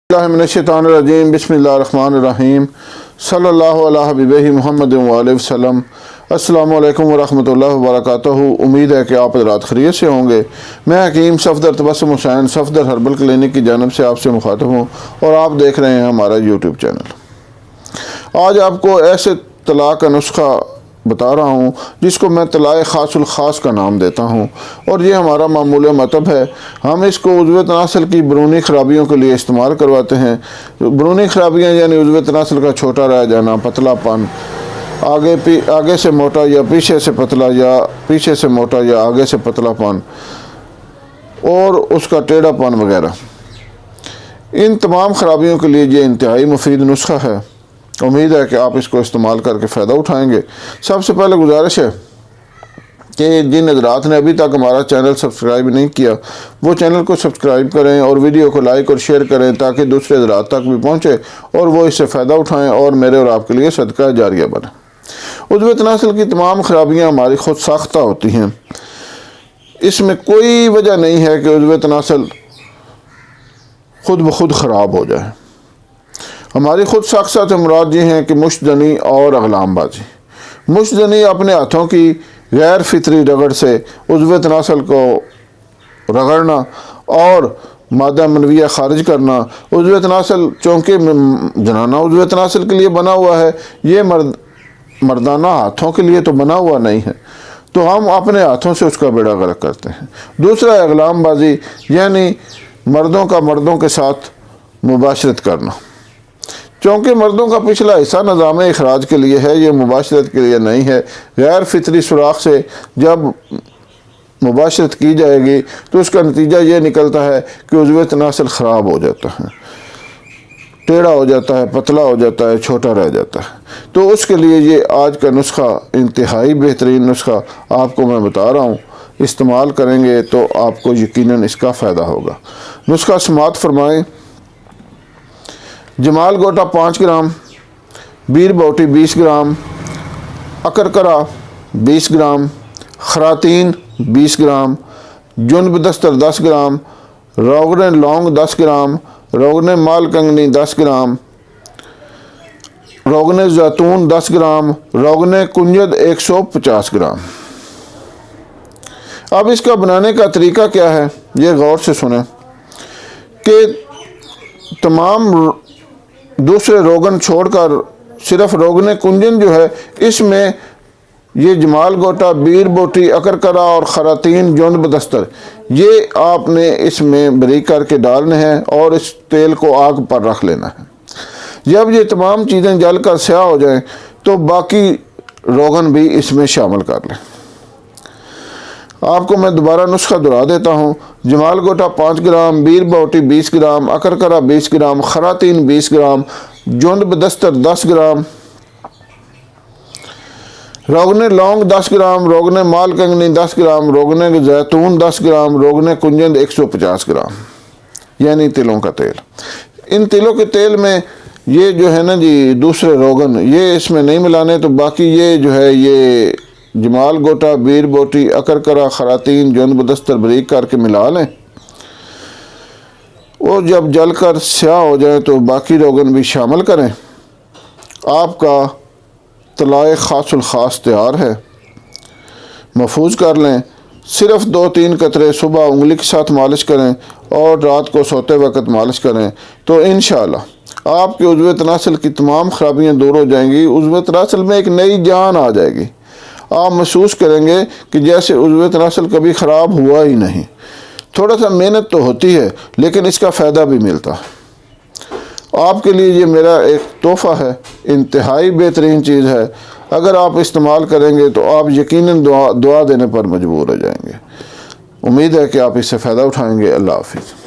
मिनश्शैतानिर्रजीम बिस्मिल्लाहिर्रहमानिर्रहीम सल्लल्लाहु अला हबीबिही मुहम्मद व आलिहि वसल्लम। अस्सलामु अलैकुम वरहमतुल्लाहि वबरकातुहू। उम्मीद है कि आप हज़रात खैरियत से होंगे। मैं हकीम सफदर तबस्सुम हुसैन सफदर हर्बल क्लिनिक की जानब से आपसे मुखातब हूँ और आप देख रहे हैं हमारा यूट्यूब चैनल। आज आपको ऐसे तलाक़ का नुस्खा बता रहा हूँ जिसको मैं तलाक़ ख़ासुल ख़ास का नाम देता हूँ, और ये हमारा मामूल मतलब है। हम इसको उज़्व तनासल की बरूनी ख़राबियों के लिए इस्तेमाल करवाते हैं। बरूनी ख़राबियाँ यानी उज़्व तनासल का छोटा रह जाना, पतलापन, आगे से मोटा या पीछे से पतला, या पीछे से मोटा या आगे से पतलापन, और उसका टेढ़ापन वगैरह, इन तमाम ख़राबियों के लिए ये इंतहाई मुफीद नुस्खा है। उम्मीद है कि आप इसको इस्तेमाल करके फ़ायदा उठाएंगे। सबसे पहले गुजारिश है कि जिन हज़रात ने अभी तक हमारा चैनल सब्सक्राइब नहीं किया वो चैनल को सब्सक्राइब करें और वीडियो को लाइक और शेयर करें ताकि दूसरे हज़रात तक भी पहुँचे और वो इससे फ़ायदा उठाएं और मेरे और आपके लिए सदका जारिया बने। उज़्व तनासल की तमाम ख़राबियाँ हमारी खुद साख्ता होती हैं। इसमें कोई वजह नहीं है कि उज़्व तनासल खुद ब खुद ख़राब हो जाए। हमारी खुद साख्त मुराद ये हैं कि मुश्तजनी और अगलामबाजी। मुश्तजनी अपने हाथों की गैर फितरी रगड़ से उज़्व तनासल को रगड़ना और मादा मनविया खारिज करना। उज़्व तनासल चूँकि जनाना उज़्व तनासल के लिए बना हुआ है, ये मर्दाना हाथों के लिए तो बना हुआ नहीं है, तो हम अपने हाथों से उसका बेड़ा गर्क करते हैं। दूसरा अगलामबाजी यानी मर्दों का मर्दों के साथ मुबाशरत करना। चूँकि मर्दों का पिछला हिस्सा निज़ाम इखराज के लिए है, ये मुबाशरत के लिए नहीं है। गैर फितरी सुराख से जब मुबाशरत की जाएगी तो उसका नतीजा ये निकलता है कि उज़्व तनासल ख़राब हो जाता है, टेढ़ा हो जाता है, पतला हो जाता है, छोटा रह जाता है। तो उसके लिए ये आज का नुस्खा इंतहाई बेहतरीन नुस्खा आपको मैं बता रहा हूँ। इस्तेमाल करेंगे तो आपको यकीनन इसका फ़ायदा होगा। नुस्खा समात फरमाएँ। जमाल गोटा 5 ग्राम, बीर बोटी 20 ग्राम, अकरकरा 20 ग्राम, खरातीन 20 ग्राम, जुन्ब दस्तर 10 ग्राम, रोगन लौंग 10 ग्राम, रोगन माल कंगनी 10 ग्राम, रोगन जैतून 10 ग्राम, रोगन कुंजद 150 ग्राम। अब इसका बनाने का तरीका क्या है ये गौर से सुने कि तमाम दूसरे रोगन छोड़कर सिर्फ रोगन कुंजन जो है, इसमें ये जमाल गोटा, बीर बोटी, अकरकरा और खरातीन, जुन्ब दस्तर, ये आपने इसमें बारीक करके डालने हैं और इस तेल को आग पर रख लेना है। जब ये तमाम चीज़ें जल कर स्याह हो जाएं तो बाकी रोगन भी इसमें शामिल कर लें। आपको मैं दोबारा नुस्खा दोहरा देता हूँ। जमाल गोटा 5 ग्राम, बीर बोटी 20 ग्राम, अकरकरा 20 ग्राम, खरातीन 20 ग्राम, जुन्ब दस्तर 10 ग्राम, रोगन लौंग 10 ग्राम, रोगन माल कंगनी 10 ग्राम, रोगन जैतून 10 ग्राम, रोगन कुंजन 150 ग्राम, यानी तिलों का तेल। इन तिलों के तेल में ये जो है ना जी दूसरे रोगन ये इसमें नहीं मिलाने, तो बाकी ये जो है ये जमाल गोटा, बीर बोटी, अकरकरा, खरातीन, जुन्ब दस्तर बारीक करके मिला लें। वो जब जल कर स्याह हो जाए तो बाकी रोगन भी शामिल करें। आपका तलाक़ ख़ासुल ख़ास तैयार है। महफूज कर लें। सिर्फ़ 2-3 कतरे सुबह उंगली के साथ मालिश करें और रात को सोते वक्त मालिश करें तो इंशाअल्लाह आपके उज़्व तनासल की तमाम ख़राबियाँ दूर हो जाएंगी। उज़्व तनासल में एक नई जान आ जाएगी। आप महसूस करेंगे कि जैसे उज़्व तनासल कभी ख़राब हुआ ही नहीं। थोड़ा सा मेहनत तो होती है लेकिन इसका फ़ायदा भी मिलता है। आपके लिए ये मेरा एक तोहफ़ा है, इंतहाई बेहतरीन चीज़ है। अगर आप इस्तेमाल करेंगे तो आप यकीनन दुआ देने पर मजबूर हो जाएंगे। उम्मीद है कि आप इससे फ़ायदा उठाएंगे। अल्लाह हाफ़िज़।